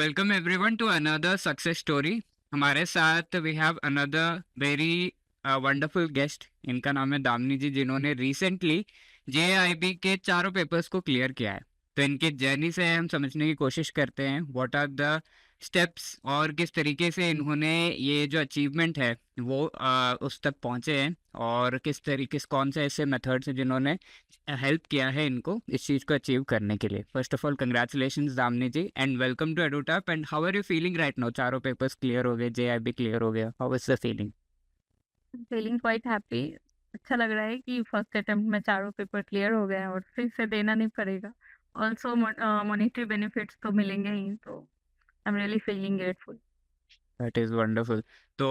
welcome everyone to another success story. हमारे साथ we have another very wonderful guest. इनका नाम है दामिनी जी, जिन्होंने recently JIB के चारों पेपर्स को क्लियर किया है। तो इनके जर्नी से हम समझने की कोशिश करते हैं व्हाट आर द स्टेप्स और किस तरीके से इन्होंने ये जो अचीवमेंट है वो उस तक पहुंचे हैं, और किस तरीके से कौन से ऐसे मेथड्स हैं जिन्होंने हेल्प किया है इनको इस चीज़ को अचीव करने के लिए। First of all congratulations Damini ji and welcome to Edutap. And how are you feeling right now? चारों पेपर्स क्लियर हो गए, JIB क्लियर हो गया, how is the feeling? Feeling quite happy. अच्छा लग रहा है कि फर्स्ट अटेम्प्ट में चारों पेपर क्लियर हो गए हैं और फिर से देना नहीं पड़ेगा। ऑल्सो मॉनेटरी बेनिफिट्स तो मिलेंगे ही, तो I am really feeling grateful. That is wonderful. तो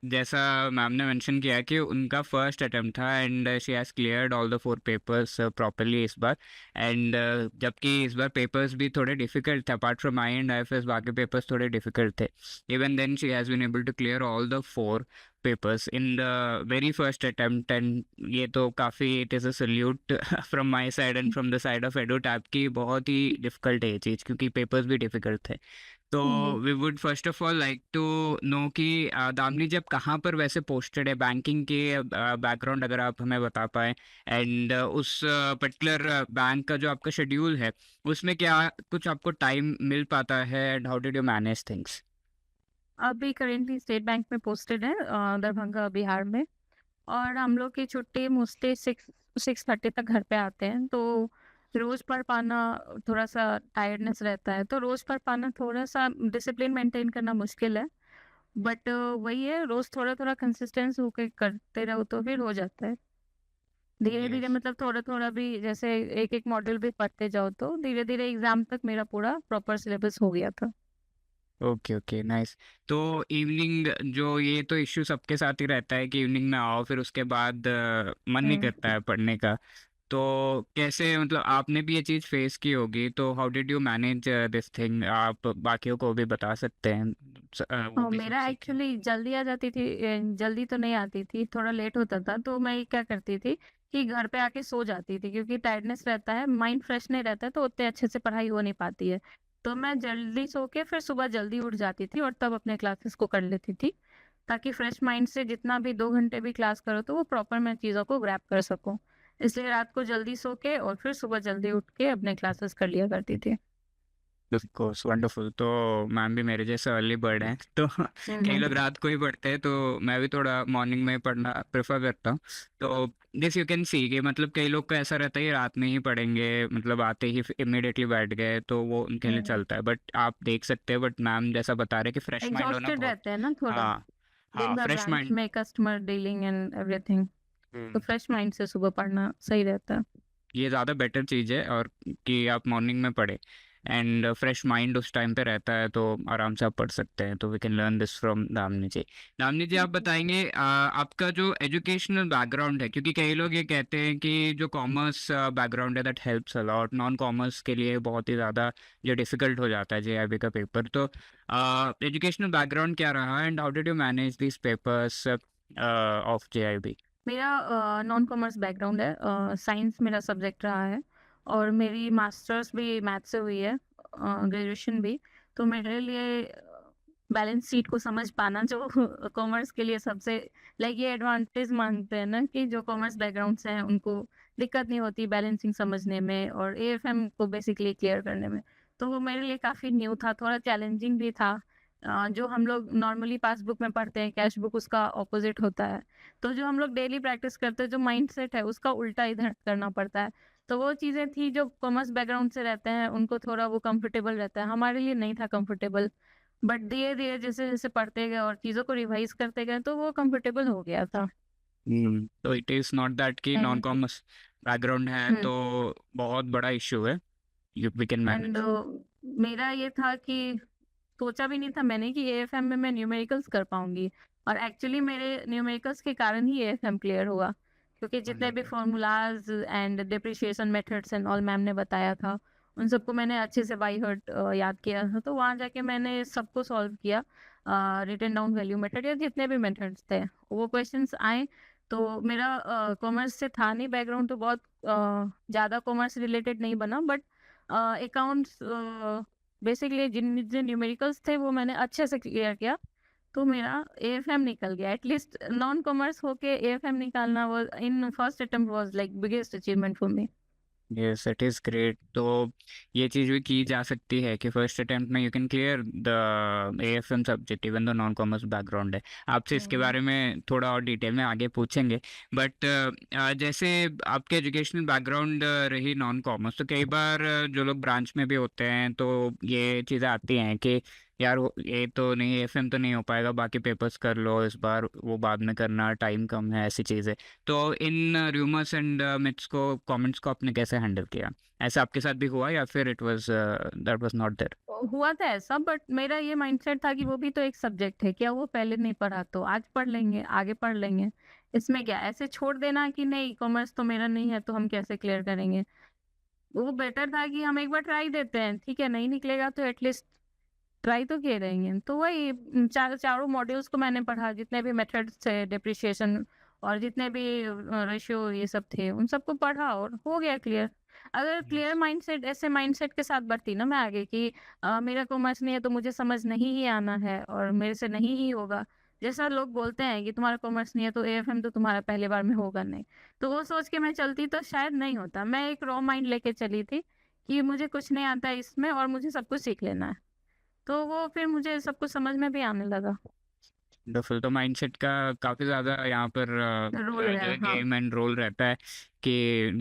जैसा मैम ने मेंशन किया कि उनका फर्स्ट अटेम्प्ट था and she has cleared all the 4 papers properly इस बार। एंड जबकि इस बार पेपर्स भी थोड़े डिफिकल्ट थे, apart from I and IFS बाकी पेपर्स थोड़े डिफिकल्ट थे। Even then she has been able to clear all the 4 papers in the very first attempt. And ये तो काफ़ी it is a salute from my side and from the side of Edutap की। बहुत ही difficult है ये चीज़ क्योंकि papers भी difficult थे। तो we would first of all like to know कि दामिनी जी आप कहाँ पर वैसे पोस्टेड है, बैंकिंग के बैकग्राउंड अगर आप हमें बता पाए, एंड उस पर्टिकुलर बैंक का जो आपका शेड्यूल है उसमें क्या कुछ आपको टाइम मिल पाता है, and how did you manage things? अभी करेंटली स्टेट बैंक में पोस्टेड है, दरभंगा बिहार में। और हम लोग की छुट्टी मोस्टली 6:30 तक घर पे आते हैं, तो रोज पढ़ पाना थोड़ा सा टायर्डनेस रहता है, तो रोज पढ़ पाना थोड़ा सा डिसिप्लिन मेंटेन करना मुश्किल है। बट वही है, रोज थोड़ा थोड़ा कंसिस्टेंस होके करते रहो तो फिर हो जाता है। धीरे धीरे यस। मतलब थोड़ा थोड़ा भी, जैसे एक एक मॉड्यूल भी पढ़ते जाओ तो धीरे धीरे एग्जाम तक मेरा पूरा प्रॉपर सिलेबस हो गया था। Okay okay nice. तो इवनिंग जो ये तो इश्यू सबके साथ ही रहता है कि इवनिंग में आओ फिर उसके बाद मन नहीं करता है पढ़ने का। तो कैसे, मतलब आपने भी ये चीज़ फेस की होगी, तो how did you manage this thing? आप बाकियों को भी बता सकते हैं, वो भी सब मेरा सीखें। एक्चुअली जल्दी आ जाती थी, जल्दी तो नहीं आती थी, थोड़ा लेट होता था, तो मैं क्या करती थी कि घर पे आके सो जाती थी, क्योंकि टायर्डनेस रहता है, माइंड फ्रेश नहीं रहता है, तो उतने अच्छे से पढ़ाई हो नहीं पाती है। तो मैं जल्दी सो के फिर सुबह जल्दी उठ जाती थी और तब अपने क्लासेस को कर लेती थी, ताकि फ्रेश माइंड से जितना भी 2 घंटे भी क्लास करो तो वो प्रॉपर मैं चीज़ों को ग्रैब कर सकूं। इसलिए रात को जल्दी सो के और फिर सुबह जल्दी उठ के अपने क्लासेस कर लिया करती थी। Of course wonderful. तो मैम भी मेरे जैसे अर्ली बर्ड हैं तो कई लोग रात को ही पढ़ते हैं, तो मैं भी थोड़ा मॉर्निंग में पढ़ना प्रेफर करता हूँ। तो दिस यू कैन सी कि मतलब कई लोग का ऐसा रहता है कि रात में ही पढ़ेंगे, मतलब आते ही इमिडिएटली बैठ गए तो वो उनके लिए चलता है, बट आप देख सकते हैं, बट मैम जैसा बता रहे कि फ्रेश माइंड होना एग्जॉस्टेड बहुत। रहते हैं ना थोड़ा, हाँ दिन हाँ, भर फ्रेश ब्रांच माइंड। में कस्टमर डीलिंग एंड एवरीथिंग, तो फ्रेश माइंड से सुबह पढ़ना सही रहता है। ये ज़्यादा बेटर चीज़ है, और कि आप मॉर्निंग में पढ़े एंड फ्रेश माइंड उस टाइम पे रहता है तो आराम से आप पढ़ सकते हैं। तो we can learn this from Damini ji. Damini ji आप बताएंगे आपका जो एजुकेशनल बैकग्राउंड है, क्योंकि कई लोग ये कहते हैं कि जो कॉमर्स बैकग्राउंड है that helps a lot, non commerce के लिए बहुत ही ज़्यादा जो डिफिकल्ट हो जाता है JIB का पेपर। तो एजुकेशनल बैकग्राउंड क्या रहा and how did you manage this papers of JIB? मेरा नॉन कॉमर्स बैकग्राउंड है, साइंस मेरा सब्जेक्ट रहा है, और मेरी मास्टर्स भी मैथ से हुई है, ग्रेजुएशन भी। तो मेरे लिए बैलेंस शीट को समझ पाना जो कॉमर्स के लिए सबसे लाइक ये एडवांटेज मानते हैं ना, कि जो कॉमर्स बैकग्राउंड से हैं उनको दिक्कत नहीं होती बैलेंसिंग समझने में और AFM को बेसिकली क्लियर करने में। तो वो मेरे लिए काफ़ी न्यू था, थोड़ा चैलेंजिंग भी था। जो हम लोग नॉर्मली पासबुक में पढ़ते हैं, कैश बुक उसका ऑपोजिट होता है, तो जो हम लोग डेली प्रैक्टिस करते हैं, जो माइंडसेट है उसका उल्टा इधर करना पड़ता है। तो वो चीज़ें थी जो कॉमर्स बैकग्राउंड से रहते हैं उनको थोड़ा वो कंफर्टेबल रहता है, हमारे लिए नहीं था कंफर्टेबल। बट धीरे धीरे जैसे जैसे पढ़ते गए और चीज़ों को रिवाइज करते गए तो वो कंफर्टेबल हो गया था। तो इट इज़ नॉट दैट कि नॉन एंड कॉमर्स बैकग्राउंड है तो बहुत बड़ा इशू है, you we can and manage. मेरा ये था कि सोचा भी नहीं था मैंने कि AFM में मैं न्यूमेरिकल्स कर पाऊंगी, और एक्चुअली मेरे न्यूमेरिकल्स के कारण ही AFM क्लियर हुआ, क्योंकि जितने भी wonderful. Formulas and depreciation methods and all ma'am ने बताया था, उन सबको मैंने अच्छे से बाई हार्ट याद किया था, तो वहाँ जाके मैंने सबको सॉल्व किया। रिटन डाउन वैल्यू मेथड या जितने भी मेथड्स थे वो क्वेश्चंस आए। तो मेरा कॉमर्स से था नहीं बैकग्राउंड, तो बहुत ज़्यादा कॉमर्स रिलेटेड नहीं बना, बट अकाउंट्स बेसिकली जिन जिन न्यूमेरिकल्स थे वो मैंने अच्छे से क्लियर किया, तो मेरा एएफएम निकल गया। एटलीस्ट नॉन कॉमर्स होके एएफएम निकालना was in first attempt was like biggest achievement for me. Yes, it is great. तो ये चीज़ भी की जा सकती है कि फर्स्ट अटेम्प्ट में you can clear the AFM subject even the non commerce background है। आपसे इसके बारे में थोड़ा और डिटेल में आगे पूछेंगे, बट जैसे आपके एजुकेशनल बैकग्राउंड रही नॉन कॉमर्स, तो कई बार जो लोग ब्रांच में भी होते हैं तो ये चीज़ें आती हैं कि यार ये तो नहीं, एएफएम तो नहीं हो पाएगा, बाकी पेपर्स कर लो इस बार, वो बाद में करना, टाइम कम है, ऐसी चीज़ें। तो इन रूमर्स एंड मिथ्स को, कमेंट्स को आपने कैसे हैंडल किया? ऐसा आपके साथ भी हुआ या फिर it was that was not there? हुआ था ऐसा, बट मेरा ये माइंडसेट था कि वो भी तो एक सब्जेक्ट है, क्या वो पहले नहीं पढ़ा तो आज पढ़ लेंगे, आगे पढ़ लेंगे, इसमें क्या, ऐसे छोड़ देना कि नहीं कॉमर्स तो मेरा नहीं है तो हम कैसे क्लियर करेंगे। वो बेटर था कि हम एक बार ट्राई देते हैं, ठीक है नहीं निकलेगा तो एटलीस्ट ट्राई तो किए रहेंगे। तो वही चारों मॉड्यूल्स को मैंने पढ़ा, जितने भी मेथड्स थे, डिप्रिशिएशन और जितने भी रेशियो ये सब थे, उन सबको पढ़ा और हो गया क्लियर। अगर क्लियर माइंडसेट, ऐसे माइंडसेट के साथ बढ़ती ना मैं आगे कि मेरा कॉमर्स नहीं है तो मुझे समझ नहीं ही आना है और मेरे से नहीं ही होगा, जैसा लोग बोलते हैं कि तुम्हारा कॉमर्स नहीं है तो एएफएम तो तुम्हारा पहली बार में होगा नहीं, तो वो सोच के मैं चलती तो शायद नहीं होता। मैं एक रॉ माइंड लेके चली थी कि मुझे कुछ नहीं आता है इसमें और मुझे सब कुछ सीख लेना है, तो वो फिर मुझे सब कुछ समझ में भी आने लगा। वंडरफुल। तो माइंडसेट का काफ़ी ज़्यादा यहाँ पर रोल जो है, है हाँ। गेम एंड रोल रहता है कि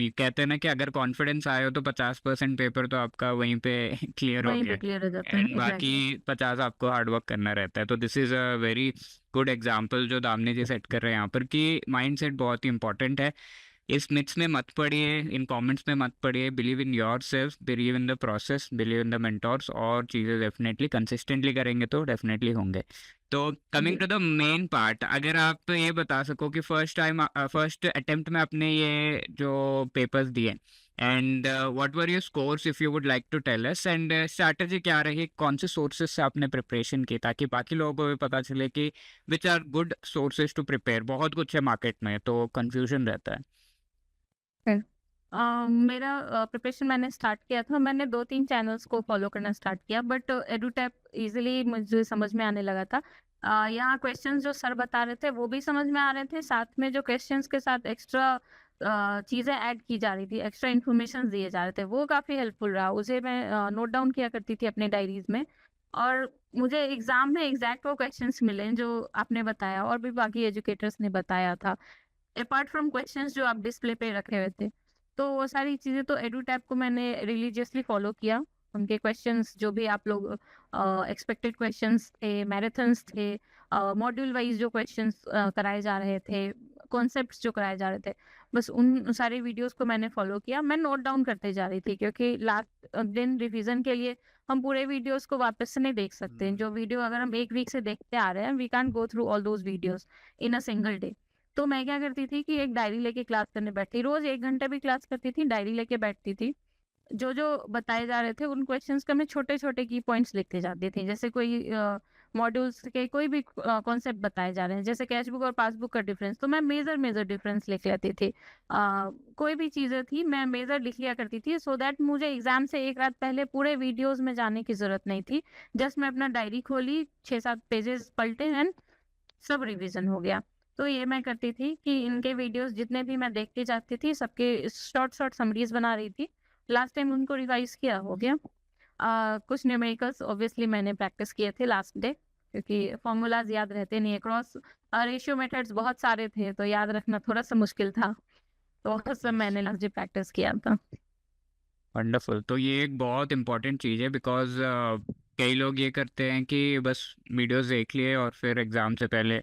ये कहते हैं ना कि अगर कॉन्फिडेंस आए हो तो 50% पेपर तो आपका वहीं पे क्लियर हो वहीं पे गया, क्लियर हो जाता है, एंड बाकी एग्जैक्टली। 50 आपको हार्ड वर्क करना रहता है। तो this is a very good example जो दामनी जी सेट कर रहे हैं यहाँ पर, कि माइंडसेट बहुत ही इंपॉर्टेंट है। इस मिथ्स में मत पड़िए, इन कमेंट्स में मत पड़िए, believe in yourself, believe in the process, believe in the mentors, और चीज़ें डेफिनेटली कंसिस्टेंटली करेंगे तो डेफिनेटली होंगे। तो कमिंग जी। टू द मेन पार्ट, अगर आप ये बता सको कि फर्स्ट अटेम्प्ट में आपने ये जो पेपर्स दिए, and what were your scores, if you would like to tell us, and strategy क्या रही, कौन से सोर्सेज से आपने प्रिपरेशन की, ताकि बाकी लोगों को भी पता चले कि which are good sources to prepare. बहुत कुछ है मार्केट में तो कंफ्यूजन रहता है। फिर मेरा प्रिपरेशन मैंने स्टार्ट किया था, मैंने 2-3 चैनल्स को फॉलो करना स्टार्ट किया, बट एडुटैप इजीली मुझे समझ में आने लगा था। यहाँ क्वेश्चंस जो सर बता रहे थे वो भी समझ में आ रहे थे, साथ में जो क्वेश्चंस के साथ एक्स्ट्रा चीज़ें ऐड की जा रही थी, एक्स्ट्रा इन्फॉर्मेशन दिए जा रहे थे, वो काफ़ी हेल्पफुल रहा। उसे मैं नोट डाउन किया करती थी अपने डायरीज में, और मुझे एग्जाम में एग्जैक्ट वो क्वेश्चंस मिले जो आपने बताया और भी बाकी एजुकेटर्स ने बताया था, अपार्ट फ्रॉम क्वेश्चंस जो आप डिस्प्ले पे रखे हुए थे। तो वो सारी चीज़ें तो एडुटैप को मैंने रिलीजियसली फॉलो किया। उनके क्वेश्चंस जो भी आप लोग एक्सपेक्टेड क्वेश्चंस थे, मैराथन्स थे, मॉड्यूल वाइज जो क्वेश्चंस कराए जा रहे थे, कॉन्सेप्ट्स जो कराए जा रहे थे, बस उन सारे वीडियोस को मैंने फॉलो किया। मैं नोट डाउन करते जा रही थी क्योंकि लास्ट दिन रिवीजन के लिए हम पूरे वीडियोस को वापस से नहीं देख सकते। जो वीडियो अगर हम 1 वीक से देखते आ रहे हैं, we can't go through all those videos in a single day. तो मैं क्या करती थी कि एक डायरी लेके क्लास करने बैठती, रोज 1 घंटे भी क्लास करती थी, डायरी लेके बैठती थी। जो जो बताए जा रहे थे उन क्वेश्चंस का मैं छोटे छोटे की पॉइंट्स लिखते जाती थी। जैसे कोई मॉड्यूल्स के कोई भी कॉन्सेप्ट बताए जा रहे हैं, जैसे कैश बुक और पासबुक का डिफरेंस, तो मैं मेजर मेजर डिफरेंस लिख लेती थी। कोई भी चीज़ें थी मैं मेजर लिख लिया करती थी, सो दैट मुझे एग्जाम से एक रात पहले पूरे वीडियोस में जाने की जरूरत नहीं थी। जस्ट मैं अपना डायरी खोली, 6-7 पेजेस पलटे एंड सब रिवीजन हो गया। तो ये मैं करती थी कि इनके वीडियोस जितने भी मैं देखती जाती थी, सबके शॉर्ट शॉर्ट समरीज बना रही थी। लास्ट टाइम उनको रिवाइज किया, हो गया। कुछ न्यूमेरिकल्स ऑब्वियसली मैंने प्रैक्टिस किए थे लास्ट डे, क्योंकि फॉर्मूलाज याद रहते नहीं है। क्रॉस रेशियो मेथड्स बहुत सारे थे तो याद रखना थोड़ा सा मुश्किल था, तो वो सब मैंने लास्ट डे प्रैक्टिस किया था। वंडरफुल। तो ये एक बहुत इंपॉर्टेंट चीज़ है, बिकॉज कई लोग ये करते हैं कि बस वीडियोस देख लिए और फिर एग्ज़ाम से पहले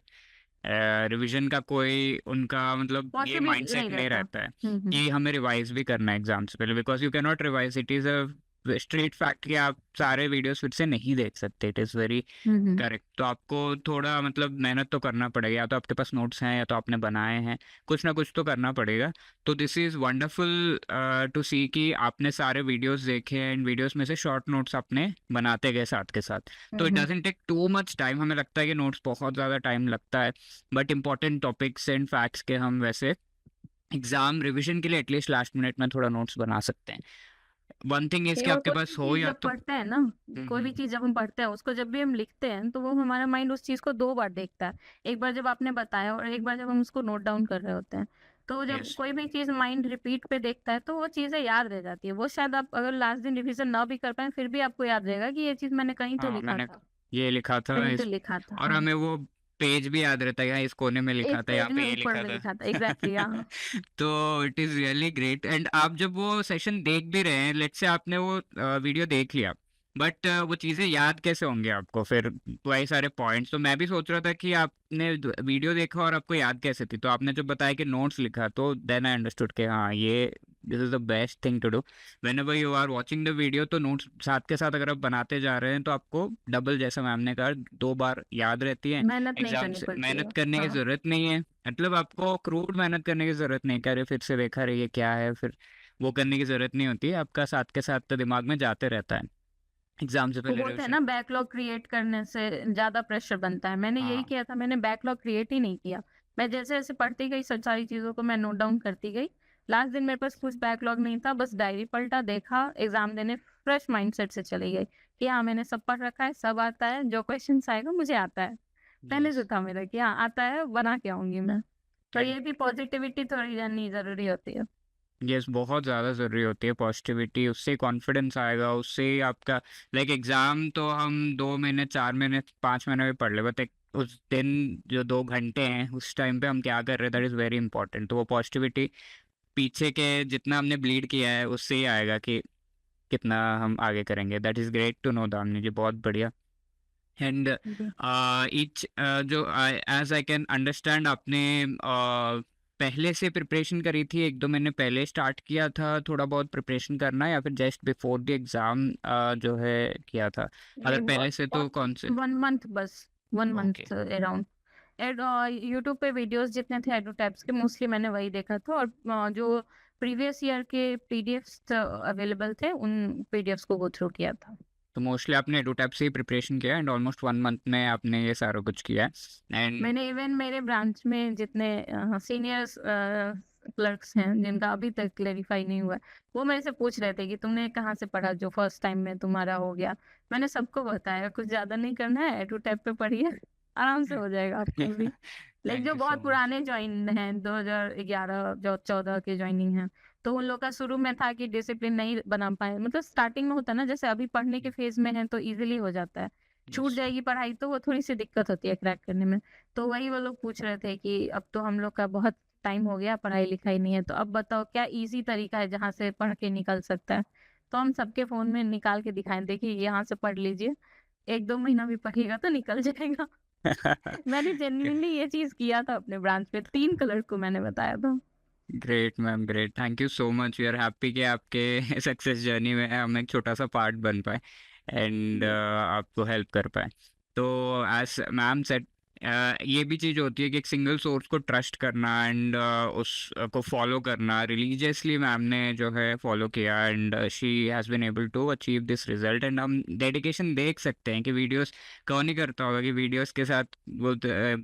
रिवीजन का कोई उनका मतलब ये पॉसिबल माइंडसेट नहीं नहीं रहता। रहता है कि हमें रिवाइज भी करना है एग्जाम से पहले, because you can not revise, it is a straight fact कि आप सारे वीडियोस फिर से नहीं देख सकते। It is very hmm. Correct. तो आपको थोड़ा मतलब मेहनत तो करना पड़ेगा, या तो आपके पास नोट्स हैं या तो आपने बनाए हैं, कुछ ना कुछ तो करना पड़ेगा। तो दिस इज़ वंडरफुल टू सी कि आपने सारे वीडियोस देखे हैं, इन वीडियोस में से शॉर्ट नोट्स आपने बनाते गए साथ के साथ। तो it doesn't take too much time. हमें लगता है कि नोट्स बहुत ज़्यादा टाइम लगता है, but important topics and facts के हम वैसे एग्जाम रिविजन के लिए एटलीस्ट लास्ट मिनट में थोड़ा नोट्स बना सकते हैं। वन थिंग इज ये कि और आपके कोई पास भी हो चीज या जब तो पढ़ते हैं ना, कोई भी हम्म, चीज जब हम पढ़ते हैं उसको जब भी हम लिखते हैं तो वो हमारा माइंड उस चीज को 2 बार देखता है। एक बार जब आपने बताया और एक बार जब हम उसको नोट डाउन कर रहे होते हैं। तो जब यस कोई भी चीज माइंड रिपीट पे देखता है तो वो चीजें याद रह जाती है। वो शायद आप अगर लास्ट दिन रिवीजन ना भी कर पाए फिर भी आपको याद रहेगा कि ये चीज मैंने कहीं तो हाँ लिखा मैंने था, ये लिखा था कहीं तो इस लिखा था। और हाँ, हमें वो पेज भी याद रहता है यहाँ इस कोने में लिखा एक था, पेज यहाँ में पे ये ऊपर लिखा में था। लिखा था, एग्जैक्टली। हाँ, तो it is really great. And आप जब वो सेशन देख भी रहे हैं, लेट्स से आपने वो वीडियो देख लिया, बट वो चीज़ें याद कैसे होंगी आपको फिर, वही सारे पॉइंट्स। तो मैं भी सोच रहा था कि आपने वीडियो देखा और आपको याद कैसे थी, तो आपने जब बताया कि नोट्स लिखा, तो देन आई अंडरस्टूड कि हाँ ये this is the best thing to do whenever you are watching the video. तो नोट्स साथ के साथ अगर आप बनाते जा रहे हैं तो आपको डबल, जैसा मैम ने कहा, 2 बार याद रहती है। मेहनत नहीं एग्जाम करनी से पड़ती है। मेहनत करने की हाँ, ज़रूरत नहीं है, मतलब आपको क्रूड मेहनत करने की ज़रूरत नहीं, करे फिर से देखा रही है क्या है, फिर वो करने की ज़रूरत नहीं होती है। आपका साथ के साथ तो दिमाग में जाते रहता है एग्जाम से वो पहले बोलते हैं रिविजन। ना बैकलॉग क्रिएट करने से ज्यादा प्रेशर बनता है। मैंने यही हाँ किया था, मैंने बैकलॉग क्रिएट ही नहीं किया। मैं जैसे जैसे पढ़ती गई सब सारी चीजों को मैं नोट डाउन करती गई। लास्ट दिन मेरे पास कुछ बैकलॉग नहीं था, बस डायरी पलटा, देखा, एग्जाम देने फ्रेश माइंडसेट से चली गई कि हाँ मैंने सब पढ़ रखा है, सब आता है, जो क्वेश्चन आएगा मुझे आता है। पहले यस से था मेरा कि हाँ आता है, बना के आऊंगी मैं। तो ये भी पॉजिटिविटी थोड़ी जाननी जरूरी होती है। यस बहुत ज़्यादा ज़रूरी होती है पॉजिटिविटी, उससे कॉन्फिडेंस आएगा, उससे ही आपका लाइक एग्ज़ाम तो हम 2 महीने 4 महीने 5 महीने में पढ़ ले, बट उस दिन जो 2 घंटे हैं उस टाइम पे हम क्या कर रहे हैं, दैट इज़ वेरी इंपॉर्टेंट। तो वो पॉजिटिविटी पीछे के जितना हमने ब्लीड किया है उससे ही आएगा कि कितना हम आगे करेंगे। That is great to know Damini ji, बहुत बढ़िया। एंड जी। ईच जो एज आई कैन अंडरस्टैंड, आपने पहले से प्रिपरेशन करी थी, 1-2 महीने पहले स्टार्ट किया था थोड़ा बहुत प्रिपरेशन करना, या फिर जस्ट बिफोर द एग्जाम जो है किया था? अगर नहीं, पहले से तो कौन से? 1 मंथ बस, वन ओके मंथ अराउंड। एड यूट्यूब पे वीडियोस जितने थे एडू टाइप्स के मोस्टली मैंने वही देखा था। और जो प्रीवियस ईयर के पीडीएफ्स अवेलेबल थे उन पीडीएफ्स को गो थ्रू किया था। तो मोस्टली आपने एडुटैप से ही प्रिपरेशन किया एंड ऑलमोस्ट 1 मंथ में आपने ये सारा कुछ किया है। एंड मैंने इवन मेरे ब्रांच में जितने सीनियर्स क्लर्क्स हैं जिनका अभी तक क्लेरिफाई नहीं हुआ है, वो मेरे से पूछ रहे थे कि तुमने कहाँ से पढ़ा जो फर्स्ट टाइम में तुम्हारा हो गया। मैंने सबको बताया कुछ ज्यादा नहीं करना है, एडू टैब पे पढ़िए, आराम से हो जाएगा आपका भी। लाइक थैंक जो यू सो बहुत मच। पुराने ज्वाइन हैं, 2011 जो 14 के ज्वाइनिंग हैं, तो उन लोग का शुरू में था कि डिसिप्लिन नहीं बना पाए। मतलब स्टार्टिंग में होता है ना, जैसे अभी पढ़ने के फेज में है तो इजीली हो जाता है, छूट यस जाएगी पढ़ाई तो वो थोड़ी सी दिक्कत होती है क्रैक करने में। तो वही वो लोग पूछ रहे थे कि अब तो हम लोग का बहुत टाइम हो गया, पढ़ाई लिखाई नहीं है, तो अब बताओ क्या इजी तरीका है जहाँ से पढ़ के निकल सकता है। तो हम सबके फोन में निकाल के दिखाएं, देखिए यहाँ से पढ़ लीजिए, 1-2 महीना भी पढ़िएगा तो निकल जाएगा। मैंने जेन्युइनली ये चीज किया था अपने ब्रांच पे, 3 कलर को मैंने बताया था। Great ma'am great, thank you so much. We are happy कि आपके सक्सेस जर्नी में हम एक छोटा सा पार्ट बन पाए एंड आपको हेल्प कर पाए। तो एज मैम सेड, ये भी चीज़ होती है कि एक सिंगल सोर्स को ट्रस्ट करना एंड उसको फॉलो करना रिलीजियसली। मैम ने जो है फॉलो किया and she has been able to achieve this result. And हम डेडिकेशन देख सकते हैं कि वीडियोस कौन नहीं करता होगा कि वीडियोस के साथ वो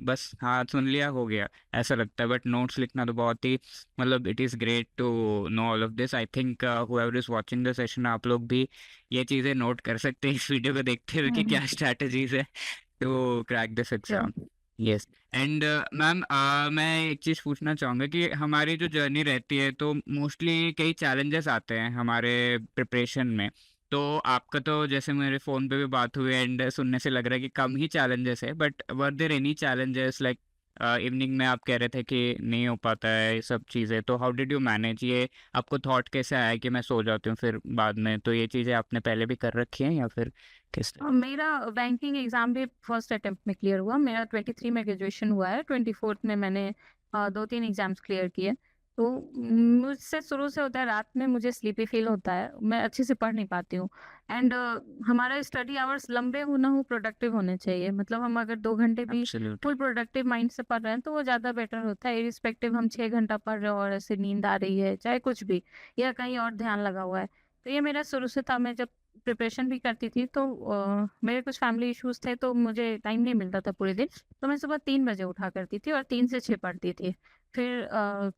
बस हाँ सुन लिया हो गया ऐसा लगता है, बट नोट्स लिखना तो बहुत ही, मतलब it is great to know all of this. I think whoever is watching the session, आप लोग भी ये चीज़ें नोट कर सकते हैं इस वीडियो को देखते हुए कि क्या स्ट्रैटेजीज है to crack this Sure. Exam. Yes. And ma'am मैं एक चीज़ पूछना चाहूँगा कि हमारी जो जर्नी रहती है तो मोस्टली कई चैलेंजेस आते हैं हमारे प्रिपरेशन में। तो आपका तो जैसे मेरे फ़ोन पे भी बात हुई एंड सुनने से लग रहा है कि कम ही चैलेंजेस है, but were there any challenges like evening में आप कह रहे थे कि नहीं हो पाता है ये सब चीज़ें, तो हाउ डिड यू मैनेज ये? आपको थॉट कैसे आया कि मैं सो जाती हूँ फिर बाद में? तो ये चीज़ें आपने पहले भी कर रखी हैं या फिर किस तरह? मेरा बैंकिंग एग्जाम भी फर्स्ट अटेम्प्ट में क्लियर हुआ। मेरा 23 में ग्रेजुएशन हुआ है, 24 में मैंने 2-3 एग्जाम्स क्लियर किए। तो मुझसे शुरू से होता है, रात में मुझे स्लीपी फील होता है, मैं अच्छे से पढ़ नहीं पाती हूँ। एंड हमारा स्टडी आवर्स लंबे हो ना हो, प्रोडक्टिव होने चाहिए। मतलब हम अगर 2 घंटे भी एब्सोल्युटली। फुल प्रोडक्टिव माइंड से पढ़ रहे हैं तो वो ज़्यादा बेटर होता है, इरिस्पेक्टिव हम 6 घंटा पढ़ रहे हो और ऐसे नींद आ रही है चाहे कुछ भी, या कहीं और ध्यान लगा हुआ है। तो ये मेरा शुरू से था। मैं जब प्रिपरेशन भी करती थी तो मेरे कुछ फैमिली इश्यूज थे तो मुझे टाइम नहीं मिलता था पूरे दिन। तो मैं सुबह 3 बजे उठा करती थी और 3 से 6 पढ़ती थी। फिर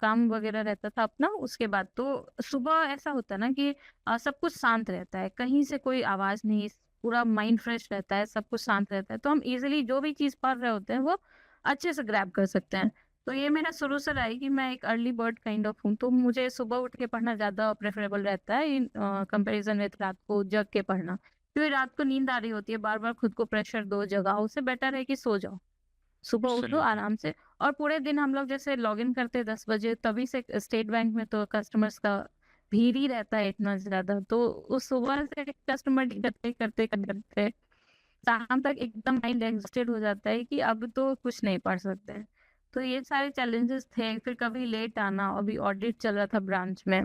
काम वगैरह रहता था अपना। उसके बाद तो सुबह ऐसा होता है ना कि सब कुछ शांत रहता है, कहीं से कोई आवाज़ नहीं, पूरा माइंड फ्रेश रहता है, सब कुछ शांत रहता है, तो हम ईज़िली जो भी चीज़ पढ़ रहे होते हैं वो अच्छे से ग्रैब कर सकते हैं। तो ये मेरा शुरू से रहा है कि मैं एक अर्ली बर्ड काइंड ऑफ हूँ, तो मुझे सुबह उठ के पढ़ना ज़्यादा प्रेफ़रेबल रहता है इन कंपैरिज़न विथ रात को जग के पढ़ना। क्योंकि रात को नींद आ रही होती है, बार-बार खुद को प्रेशर दो, जगाओ, उससे बेटर है कि सो जाओ। सुबह उठो एब्सोल्युटली। आराम से। और पूरे दिन हम लोग जैसे लॉगिन करते हैं 10 बजे, तभी से स्टेट बैंक में तो कस्टमर्स का भीड़ ही रहता है इतना ज़्यादा, तो उस सुबह से कस्टमर डील करते शाम तक एकदम माइंड एग्जॉस्टेड हो जाता है कि अब तो कुछ नहीं पढ़ सकते हैं। तो ये सारे चैलेंजेस थे। फिर कभी लेट आना, अभी ऑडिट चल रहा था ब्रांच में,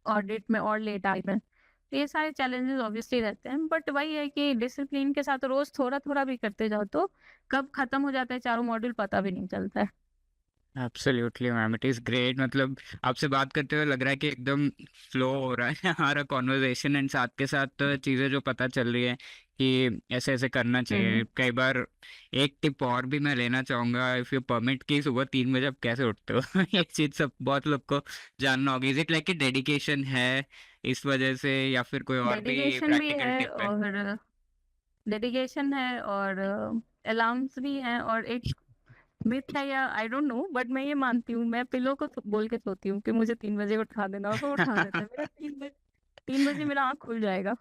ऑडिट में और लेट आई मैं। तो ये सारे चैलेंजेस ऑब्वियसली रहते हैं, बट वही है कि डिसिप्लिन के साथ रोज थोड़ा-थोड़ा भी करते जाओ तो कब खत्म हो जाता है चारों मॉड्यूल पता भी नहीं चलता है। Absolutely ma'am, it is great. मतलब आपसे बात करते हुए लग रहा है कि एकदम फ्लो हो रहा है हमारा कॉन्वर्जेशन, एंड साथ के साथ चीज़ें जो पता चल रही है कि ऐसे ऐसे करना चाहिए। हुँ। कई बार एक टिप और भी मैं लेना चाहूँगा, इफ़ यू परमिट, कि सुबह 3 बजे आप कैसे उठते हो ये चीज़ सब बहुत लोग को जानना होगी। इज इट लाइक कि डेडिकेशन है इस वजह से, या फिर कोई और भी डेडिकेशन भी प्रैक्टिकल है टिप है? और डेडिकेशन है और अलार्म्स भी हैं और एक मिथ है या आई डोंट नो, बट मैं ये मानती हूँ, मैं पिलो को बोल के सोती हूँ कि मुझे 3 बजे उठा देना, और वो उठा देता है मेरा 3 बजे मेरा आँख खुल जाएगा।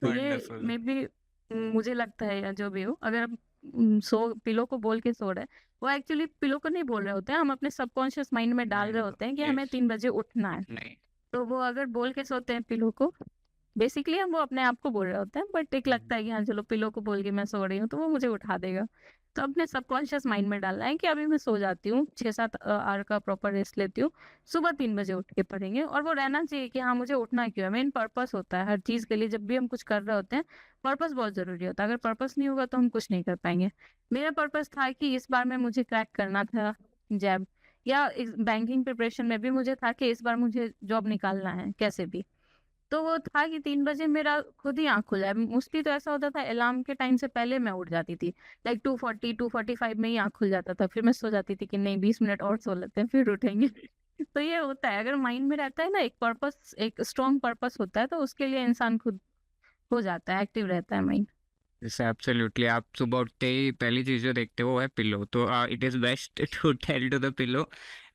तो ये वंडरफुल। मे बी मुझे लगता है या जो भी हो, अगर हम सो पिलो को बोल के सो रहे हैं, वो एक्चुअली पिलो को नहीं बोल रहे होते हैं, हम अपने सबकॉन्शियस माइंड में डाल रहे माइंड को, होते हैं कि हमें यस। 3 बजे उठना है। उठना ही। तो वो अगर बोल के सोते हैं पिलो को, बेसिकली हम वो अपने आप को बोल रहे होते हैं, बट एक लगता है कि हाँ चलो पिलो को बोल के मैं सो रही हूँ, तो वो मुझे उठा देगा। तो अपने सबकॉन्शियस माइंड में डालना है कि अभी मैं सो जाती हूँ, 6-7 आवर का प्रॉपर रेस्ट लेती हूँ, सुबह 3 बजे उठ के पढ़ेंगे। और वो रहना चाहिए कि हाँ मुझे उठना क्यों है, मेन पर्पस होता है हर चीज़ के लिए। जब भी हम कुछ कर रहे होते हैं, पर्पस बहुत ज़रूरी होता है। अगर पर्पस नहीं होगा तो हम कुछ नहीं कर पाएंगे। मेरा पर्पस था कि इस बार में मुझे क्रैक करना था जैब, या बैंकिंग प्रिपरेशन में भी मुझे था कि इस बार मुझे जॉब निकालना है कैसे भी। तो वो था कि 3 बजे मेरा खुद ही आँख खुला है। मोस्टली तो ऐसा होता था अलार्म के टाइम से पहले मैं उठ जाती थी। लाइक 2:40 2:45 में ही आँख खुल जाता था। फिर मैं सो जाती थी कि नहीं 20 मिनट और सो लेते हैं फिर उठेंगे। तो ये होता है, अगर माइंड में रहता है ना एक पर्पस, एक स्ट्रॉन्ग पर्पस होता है, तो उसके लिए इंसान खुद हो जाता है, एक्टिव रहता है माइंड। जैसे एब्सोल्युटली, आप सुबह उठते ही पहली चीज जो देखते हो वो है पिलो, तो it is best to tell to the pillow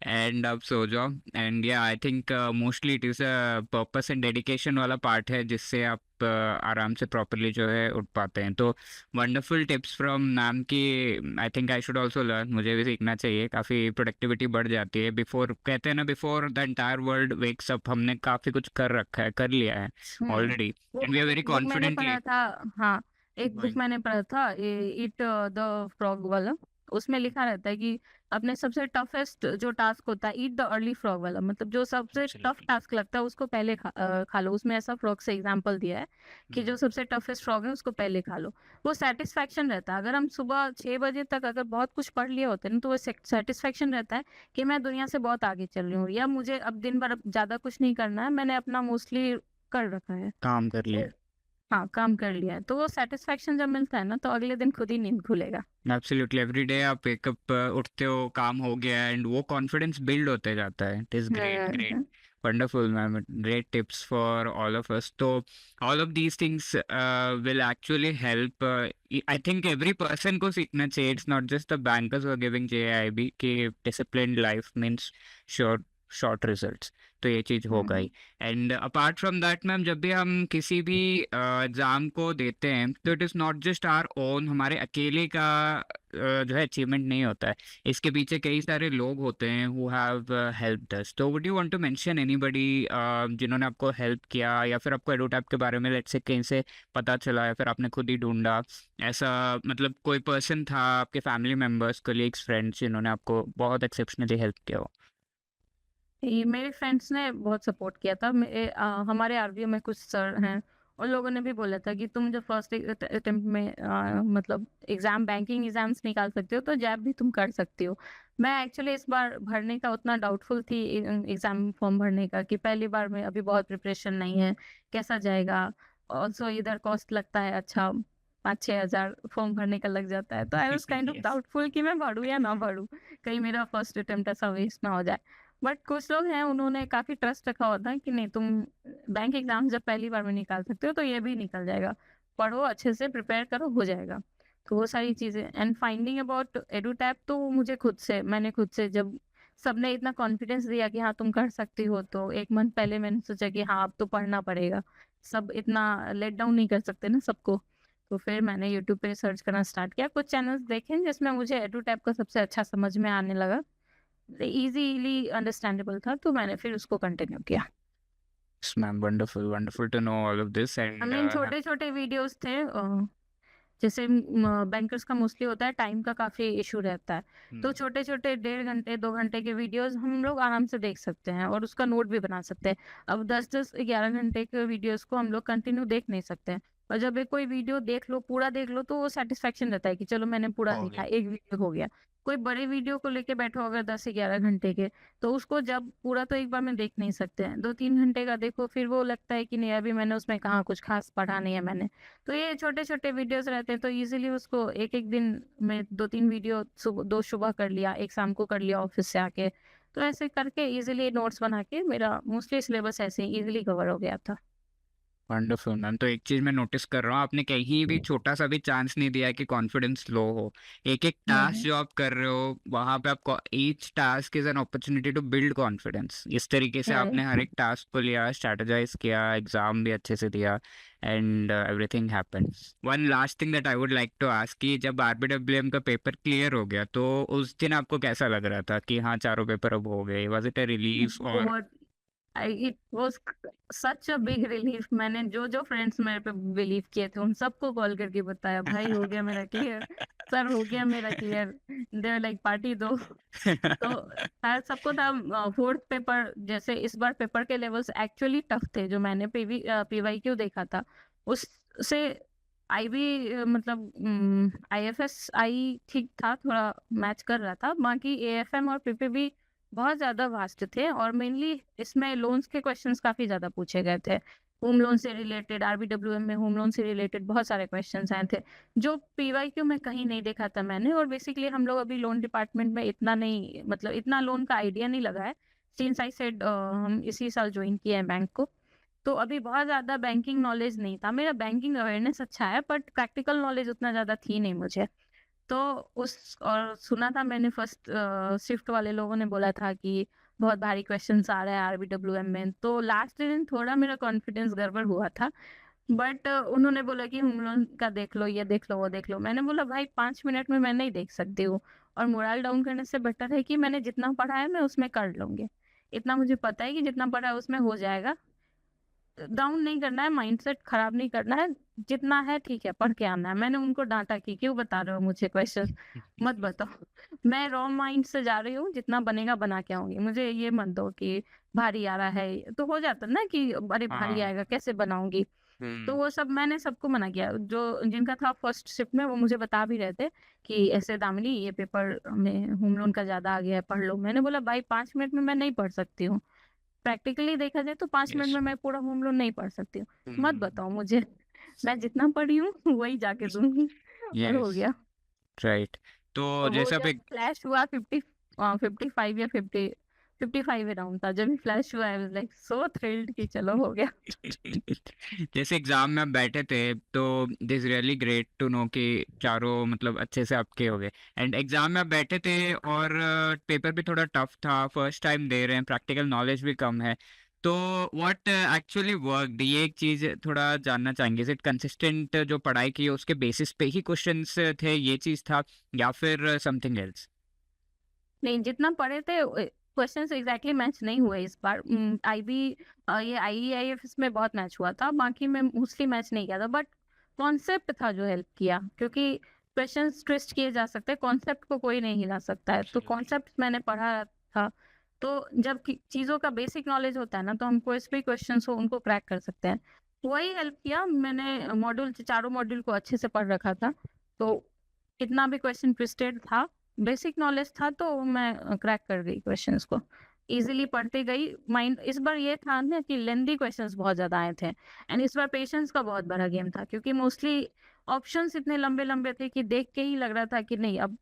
and आप सो जाओ। एंड या I think mostly it is a purpose and dedication वाला पार्ट है जिससे आप आराम से प्रॉपरली जो है उठ पाते हैं। तो वंडरफुल टिप्स फ्रॉम मैम की। I think I should also learn, मुझे भी सीखना चाहिए। काफ़ी प्रोडक्टिविटी बढ़ जाती है बिफोर, कहते हैं ना, before the entire world wakes up, हमने काफ़ी कुछ कर रखा है, कर लिया है हुँ। ऑलरेडी, वो एंड वी आर एक वेरी बुक मैंने कॉन्फिडेंटली पढ़ा था। हाँ, एक बुक गोइंग। मैंने पढ़ा था इट द फ्रॉग वाला। उसमें लिखा रहता है कि अपने सबसे टफेस्ट जो टास्क होता है, ईट द अर्ली फ्रॉग वाला, मतलब जो सबसे टफ एब्सोल्युटली। टास्क लगता है उसको पहले खा लो। उसमें ऐसा फ्रॉग से एग्जांपल दिया है कि जो सबसे टफेस्ट फ्रॉग है उसको पहले खा लो। वो सेटिस्फैक्शन रहता है। अगर हम सुबह 6 बजे तक अगर बहुत कुछ पढ़ लिए होते हैं ना, तो वो सेटिस्फैक्शन रहता है कि मैं दुनिया से बहुत आगे चल रही हूँ, या मुझे अब दिन भर अब ज़्यादा कुछ नहीं करना है, मैंने अपना मोस्टली कर रखा है। काम कर तो लिए। हाँ, काम कर लिया है, तो वो सैटिस्फैक्शन जब मिलता है ना, तो अगले दिन खुद ही नींद खुलेगा। एब्सोल्युटली, एवरी डे आप वेकअप उठते हो, काम हो गया, एंड वो कॉन्फिडेंस बिल्ड होते जाता है। It is great, great, hmm. wonderful ma'am, great tips for all of us. So all of these things will actually help, I think every person को सीखना चाहिए। It's not just the bankers who are giving JIB कि disciplined life means short results, तो ये चीज़ होगा हुँ। ही। And apart from that ma'am, जब भी हम किसी भी एग्ज़ाम को देते हैं, तो it is not just our own, हमारे अकेले का जो है अचीवमेंट नहीं होता है। इसके पीछे कई सारे लोग होते हैं हु हैव हेल्प्ड अस। तो would you want to mention anybody जिन्होंने आपको हेल्प किया, या फिर आपको एडोटैप के बारे में लेट्स से कहीं से पता चला, या फिर आपने खुद ही ढूंढा, ऐसा मतलब कोई पर्सन था आपके फैमिली मेम्बर्स, कलीग्स, फ्रेंड्स जिन्होंने आपको बहुत एक्सेप्शनली हेल्प किया हो? ये मेरे फ्रेंड्स ने बहुत सपोर्ट किया था। हमारे आरबीओ में कुछ सर हैं, उन लोगों ने भी बोला था कि तुम जब फर्स्ट अटेम्प्ट में मतलब एग्ज़ाम, बैंकिंग एग्ज़ाम्स निकाल सकते हो, तो जैब भी तुम कर सकती हो। मैं एक्चुअली इस बार भरने का उतना डाउटफुल थी एग्ज़ाम फॉर्म भरने का, कि पहली बार में अभी बहुत प्रिपरेशन नहीं है, कैसा जाएगा? ऑल्सो इधर कॉस्ट लगता है अच्छा। 5-6 हज़ार फॉर्म भरने का लग जाता है। तो I was kind of Yes. Doubtful कि मैं भरूँ या ना भरूँ, कहीं मेरा फर्स्ट अटेम्प्ट ऐसा वेस्ट ना हो जाए। बट कुछ लोग हैं, उन्होंने काफ़ी ट्रस्ट रखा होता है कि नहीं, तुम बैंक एग्ज़ाम जब पहली बार में निकाल सकते हो तो ये भी निकल जाएगा। पढ़ो, अच्छे से प्रिपेयर करो, हो जाएगा। तो वो सारी चीज़ें एंड फाइंडिंग अबाउट एडुटैप तो मुझे मैंने खुद से जब सबने इतना कॉन्फिडेंस दिया कि हाँ तुम कर सकती हो, तो 1 मंथ पहले मैंने सोचा कि हाँ अब तो पढ़ना पड़ेगा। सब इतना लेट डाउन नहीं कर सकते ना सबको। तो फिर मैंने यूट्यूब पे सर्च करना स्टार्ट किया, कुछ चैनल्स देखे जिसमें मुझे एडुटैप का सबसे अच्छा समझ में आने लगा। ईज़िली अंडरस्टैंडेबल था, तो मैंने फिर उसको कंटिन्यू किया। Yes, ma'am. Wonderful, wonderful to know all of this. I And mean छोटे-छोटे वीडियोज़ थे, जैसे बैंकर्स का मोस्टली होता है टाइम का काफ़ी इशू रहता है। तो छोटे-छोटे 1.5 घंटे, 2 घंटे के वीडियोज़ हम लोग आराम से देख सकते हैं और उसका नोट भी बना सकते हैं। अब 10-10, 11 घंटे के वीडियोज़ को हम लोग कंटिन्यू देख नहीं सकते हैं। और जब एक कोई वीडियो देख लो, पूरा देख लो, तो वो सैटिस्फैक्शन रहता है कि चलो मैंने पूरा हो देखा, गया। एक वीडियो हो गया। कोई बड़े वीडियो को लेके बैठो अगर 10 से 11 घंटे के, तो उसको जब पूरा तो एक बार में देख नहीं सकते हैं। 2-3 घंटे का देखो, फिर वो लगता है कि नहीं अभी मैंने उसमें कहाँ कुछ ख़ास पढ़ा नहीं है मैंने। तो ये छोटे-छोटे वीडियोज़ रहते हैं, तो ईज़िली उसको एक-एक दिन में 2-3 वीडियो 2 सुबह कर लिया, 1 शाम को कर लिया ऑफ़िस से आके। तो ऐसे करके ईज़िली नोट्स बना के मेरा मोस्टली सिलेबस ऐसे ही ईज़िली कवर हो गया था। Wonderful ma'am. तो एक चीज मैं नोटिस कर रहा हूँ, आपने कहीं भी छोटा सा भी चांस नहीं दिया कि कॉन्फिडेंस लो हो। एक एक टास्क नहीं, जो आप कर रहे हो वहां पे आप, each task is an opportunity to build confidence. इस तरीके से आपने हर राइट। एक टास्क को लिया, स्ट्रेटेजाइज किया, एग्जाम भी अच्छे से दिया, and everything happened. One last thing that I would like to ask कि जब आरबीडब्ल्यूएम का पेपर क्लियर हो गया तो उस दिन आपको कैसा लग रहा था कि हाँ चारों पेपर अब हो गए? वाज इट अ रिलीफ और? बहुत it was such a big relief. मैंने जो-जो फ्रेंड्स मेरे पे बिलीव किए थे, उन सबको कॉल करके बताया, भाई हो गया मेरा क्लियर, सर हो गया मेरा clear. They were like party दो। तो शायद सबको था। फोर्थ पेपर, जैसे इस बार पेपर के लेवल्स एक्चुअली टफ थे, जो मैंने पीवाईक्यू देखा था उससे आईबी, मतलब आईएफएसआई ठीक था, थोड़ा मैच कर रहा था। बाकी एएफएम और पीपीबी बहुत ज्यादा वास्ट थे और मेनली इसमें लोन्स के क्वेश्चंस काफी ज्यादा पूछे गए थे। होम लोन से रिलेटेड, आरबीडब्ल्यूएम में होम लोन से रिलेटेड बहुत सारे क्वेश्चंस आए थे, जो पीवाईक्यू में कहीं नहीं देखा था मैंने। और बेसिकली हम लोग अभी लोन डिपार्टमेंट में इतना नहीं, मतलब इतना लोन का आइडिया नहीं लगा है। सिंस आई सेड हम इसी साल ज्वाइन किए हैं बैंक को, तो अभी बहुत ज़्यादा बैंकिंग नॉलेज नहीं था। मेरा बैंकिंग अवेयरनेस अच्छा है, बट प्रैक्टिकल नॉलेज उतना ज़्यादा थी नहीं मुझे। तो उस और सुना था मैंने फर्स्ट शिफ्ट वाले लोगों ने बोला था कि बहुत भारी क्वेश्चंस आ रहा है आरबीडब्ल्यूएम में, तो लास्ट दिन थोड़ा मेरा कॉन्फिडेंस गड़बड़ हुआ था। बट उन्होंने बोला कि होम लोन का देख लो, ये देख लो, वो देख लो। मैंने बोला भाई 5 मिनट में मैं नहीं देख सकती हूँ, और मोरल डाउन करने से बेटर है कि मैंने जितना पढ़ा है मैं उसमें कर लूँगी। इतना मुझे पता है कि जितना पढ़ा है उसमें हो जाएगा। डाउन नहीं करना है, माइंडसेट खराब नहीं करना है, जितना है ठीक है, पढ़ के आना है। मैंने उनको डाँटा कि क्यों बता रहे हो मुझे क्वेश्चन, मत बताओ। मैं रॉ माइंड से जा रही हूँ, जितना बनेगा बना के आऊँगी। मुझे ये मत दो कि भारी आ रहा है, तो हो जाता है ना कि अरे भारी हाँ। आएगा कैसे बनाऊँगी। तो वो सब मैंने सबको मना किया। जो जिनका था फर्स्ट शिफ्ट में, वो मुझे बता भी रहे थे कि ऐसे दामिनी ये पेपर में होम लोन का ज़्यादा आ गया है, पढ़ लो। मैंने बोला भाई 5 मिनट में मैं नहीं पढ़ सकती हूँ। प्रैक्टिकली देखा जाए तो 5 मिनट यस। में मैं पूरा होम लोन नहीं पढ़ सकती हूँ। मत बताओ मुझे, मैं जितना पढ़ी हूँ वही जाके दूँगी, और हो यस। गया। राइट। तो और वो जैसे आप जब एक फ्लैश हुआ 55 या 55 अराउंड था, जब भी फ्लैश हुआ, I was like so thrilled कि चलो हो गया। जैसे एग्जाम में आप बैठे थे तो this really great to know कि चारों मतलब अच्छे से आपके हो गए। एंड एग्जाम में आप बैठे थे और पेपर भी थोड़ा टफ था, फर्स्ट टाइम दे रहे हैं, प्रैक्टिकल नॉलेज भी कम है। तो व्हाट एक्चुअली वर्कड, ये एक चीज थोड़ा जानना चाहेंगे। इज इट कंसिस्टेंट जो पढ़ाई की है उसके बेसिस पे ही क्वेश्चंस थे, ये चीज था, या फिर समथिंग एल्स? नहीं, जितना पढ़े थे क्वेश्चंस एग्जैक्टली मैच नहीं हुए इस बार। आईबी, ये आईईआईएफ में बहुत मैच हुआ था, बाकी में मोस्टली मैच नहीं किया था। बट कॉन्सेप्ट था जो हेल्प किया, क्योंकि क्वेश्चंस ट्विस्ट किए जा सकते हैं, कॉन्सेप्ट को कोई नहीं हिला सकता है। तो कॉन्सेप्ट मैंने पढ़ा था। तो जब चीज़ों का बेसिक नॉलेज होता है ना, तो हम कोई भी क्वेश्चंस हो उनको क्रैक कर सकते हैं। वही हेल्प किया। मैंने मॉड्यूल, चारों मॉड्यूल को अच्छे से पढ़ रखा था, तो इतना भी क्वेश्चन ट्विस्टेड था, बेसिक नॉलेज था, तो मैं क्रैक कर गई क्वेश्चंस को। इजीली पढ़ते गई। माइंड इस बार ये था ना कि लेंदी क्वेश्चंस बहुत ज़्यादा आए थे, एंड इस बार पेशेंस का बहुत बड़ा गेम था, क्योंकि मोस्टली ऑप्शंस इतने लंबे-लंबे थे कि देख के ही लग रहा था कि नहीं, अब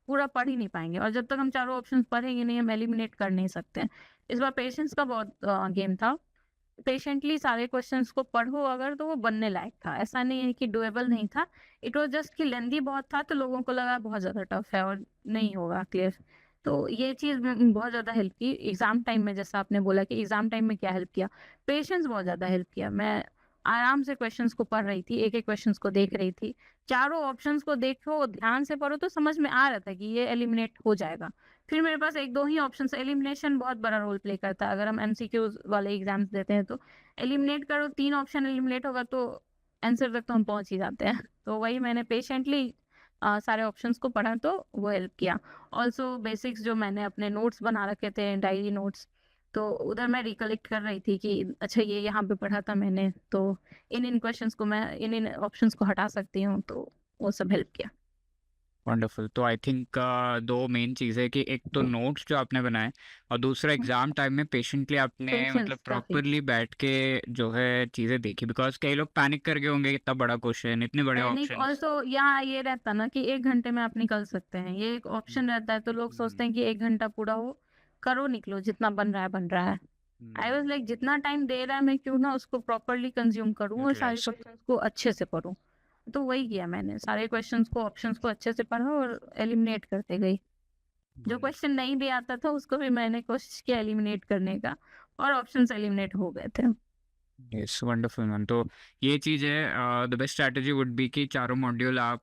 पूरा पढ़ ही नहीं पाएँगे, और जब तक हम चारों ऑप्शंस पढ़ेंगे नहीं, हम एलिमिनेट कर नहीं सकते हैं। इस बार पेशेंस का बहुत गेम था। पेशेंटली सारे क्वेश्चंस को पढ़ो अगर, तो वो बनने लायक था। ऐसा नहीं है कि डुएबल नहीं था। इट वाज़ जस्ट कि लेंदी बहुत था, तो लोगों को लगा बहुत ज़्यादा टफ है और नहीं होगा क्लियर। तो ये चीज़ बहुत ज़्यादा हेल्प की एग्ज़ाम टाइम में। जैसा आपने बोला कि एग्ज़ाम टाइम में क्या हेल्प किया, पेशेंस बहुत ज़्यादा हेल्प किया। मैं आराम से क्वेश्चंस को पढ़ रही थी, एक-एक क्वेश्चंस को देख रही थी। चारों ऑप्शंस को देखो, ध्यान से पढ़ो, तो समझ में आ रहा था कि ये एलिमिनेट हो जाएगा। फिर मेरे पास 1-2 ही ऑप्शंस, एलिमिनेशन बहुत बड़ा रोल प्ले करता है। अगर हम एमसीक्यूज़ वाले एग्ज़ाम्स देते हैं तो एलिमिनेट करो, 3 ऑप्शन एलिमिनेट होगा तो आंसर तक तो हम पहुँच ही जाते हैं। तो वही मैंने पेशेंटली सारे ऑप्शंस को पढ़ा, तो वो हेल्प किया। ऑल्सो बेसिक्स जो मैंने अपने नोट्स बना रखे थे, डायरी नोट्स, तो उधर मैं रिकलेक्ट कर रही थी कि अच्छा ये यहाँ पे पढ़ा था मैंने, तो इन-इन क्वेश्चंस को मैं इन-इन ऑप्शंस को हटा सकती हूँ, तो वो सब हेल्प किया। वंडरफुल। तो आई थिंक दो मेन चीज़ें कि एक तो नोट्स जो आपने बनाए, और दूसरा एग्जाम टाइम में पेशेंटली आपने मतलब पेशेंस काफ़ी। प्रॉपरली बैठ के जो है चीज़ें देखी, बिकॉज कई लोग पैनिक कर गए होंगे, इतना बड़ा क्वेश्चन, इतने बड़े पैनिक ऑप्शंस। ऑल्सो यहाँ ये रहता ना कि 1 घंटे में आप निकल सकते हैं, ये एक ऑप्शन रहता है, तो लोग सोचते हैं कि 1 घंटा पूरा हो, करो निकलो, जितना बन रहा है बन रहा है। आई वाज़ लाइक जितना टाइम दे रहा है, मैं क्यों ना उसको प्रॉपर्ली कंज़्यूम करूँ और सारे यूटिलाइज। क्वेश्चंस को अच्छे से पढूँ। तो वही किया मैंने, सारे क्वेश्चंस को, ऑप्शंस को अच्छे से पढ़ा और एलिमिनेट करते गई। जो क्वेश्चन नहीं भी आता था उसको भी मैंने कोशिश किया एलिमिनेट करने का, और ऑप्शंस एलिमिनेट हो गए थे। Yes, wonderful man. तो ये चीज़ है, the best strategy would be कि चारों मॉड्यूल आप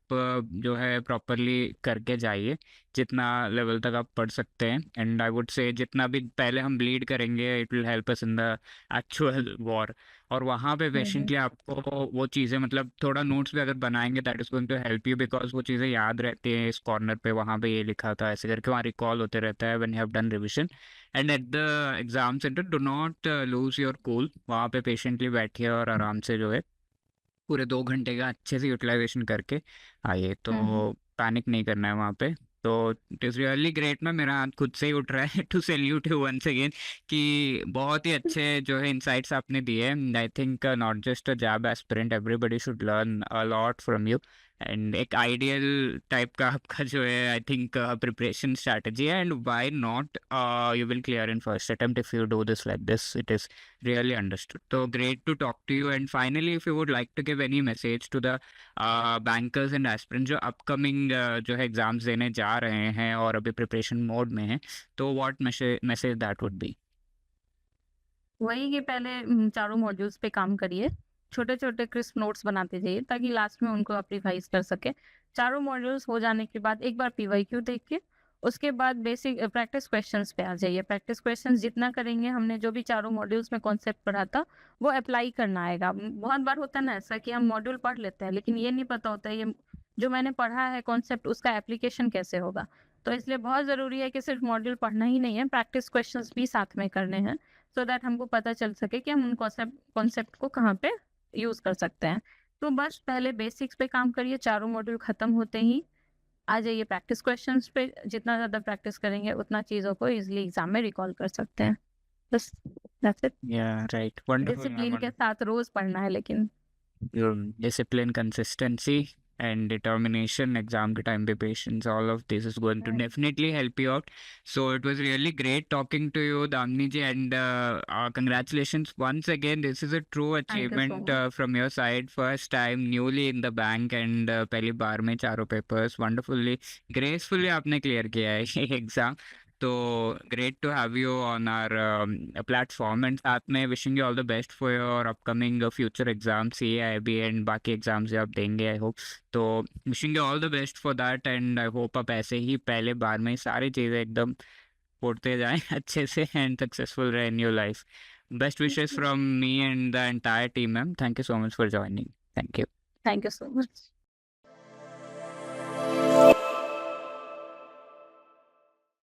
जो है प्रॉपरली करके जाइए, जितना लेवल तक आप पढ़ सकते हैं। एंड आई वुड से जितना भी पहले हम ब्लीड करेंगे, it will help us in the actual war. और वहाँ पे पेशेंटली आपको वो चीज़ें मतलब थोड़ा नोट्स भी अगर बनाएंगे, that is going to help you, because वो चीज़ें याद रहती हैं। इस कॉर्नर पे वहाँ पे ये लिखा था, ऐसे करके वहाँ रिकॉल होते रहता है when you have done revision. And at the exam centre do not lose your cool. वहाँ पे पेशेंटली बैठिए और आराम से जो है पूरे 2 घंटे का अच्छे से यूटिलाइजेशन करके आइए। तो पैनिक नहीं करना है वहाँ पे। तो it is really great ma'am, मेरा हाथ खुद से ही उठ रहा है to salute you once again, कि बहुत ही अच्छे जो है इंसाइट्स आपने दिए। I think not just a job aspirant, everybody should learn a lot from you. And एक आइडियल टाइप का आपका जो है आई थिंक प्रिपरेशन स्ट्रैटेजी है, and why not you will clear in first attempt if you do this like this. It is really understood. So great to talk to you. And finally, if you would like to give any message to the bankers and aspirants जो upcoming जो है exams देने जा रहे हैं और अभी preparation mode में हैं, तो what message that would be? वही कि पहले चारों मॉड्यूल्स पे काम करिए, छोटे-छोटे क्रिस्प नोट्स बनाते जाइए ताकि लास्ट में उनको आप रिवाइज़ कर सकें। चारों मॉड्यूल्स हो जाने के बाद एक बार पीवाईक्यू देखिए, उसके बाद बेसिक प्रैक्टिस क्वेश्चंस पे आ जाइए। प्रैक्टिस क्वेश्चंस जितना करेंगे, हमने जो भी चारों मॉड्यूल्स में कॉन्सेप्ट पढ़ा था, वो अप्लाई करना आएगा। बहुत बार होता है ना ऐसा कि हम मॉड्यूल पढ़ लेते हैं, लेकिन ये नहीं पता होता है ये जो मैंने पढ़ा है कॉन्सेप्ट, उसका एप्लीकेशन कैसे होगा। तो इसलिए बहुत ज़रूरी है कि सिर्फ मॉड्यूल पढ़ना ही नहीं है, प्रैक्टिस क्वेश्चंस भी साथ में करने हैं। सो दैट हमको पता चल सके कि हम उन कॉन्सेप्ट को कहाँ पे यूज़ कर सकते हैं। तो बस पहले बेसिक्स पे काम करिए, चारों मॉड्यूल खत्म होते ही आ जाइए प्रैक्टिस क्वेश्चंस पे। जितना ज़्यादा प्रैक्टिस करेंगे उतना चीज़ों को ईज़िली एग्ज़ाम में रिकॉल कर सकते हैं। बस that's it. Yeah, right. Wonderful, ma'am. Discipline के साथ रोज़ पढ़ना है लेकिन। Your discipline, consistency, and determination, exam के time पे patience, all of this is going to Right. definitely help you out. So it was really great talking to you, Damini ji, and congratulations once again. This is a true Thank you so achievement much. from your side. First time newly in the bank, and पहली बार में चारों papers wonderfully, gracefully आपने clear किया है ये exam. तो great to have you on our platform, and साथ में wishing you all the best for your upcoming future exams, CAIB and बाकी exams जो आप देंगे, I hope. तो wishing you all the best for that, and I hope आप ऐसे ही पहले बार में सारी चीज़ें एकदम पढ़ते जाएं अच्छे से and successful रहे in your life. Best wishes from me and the entire team, ma'am. Thank you so much for joining. Thank you. Thank you so much.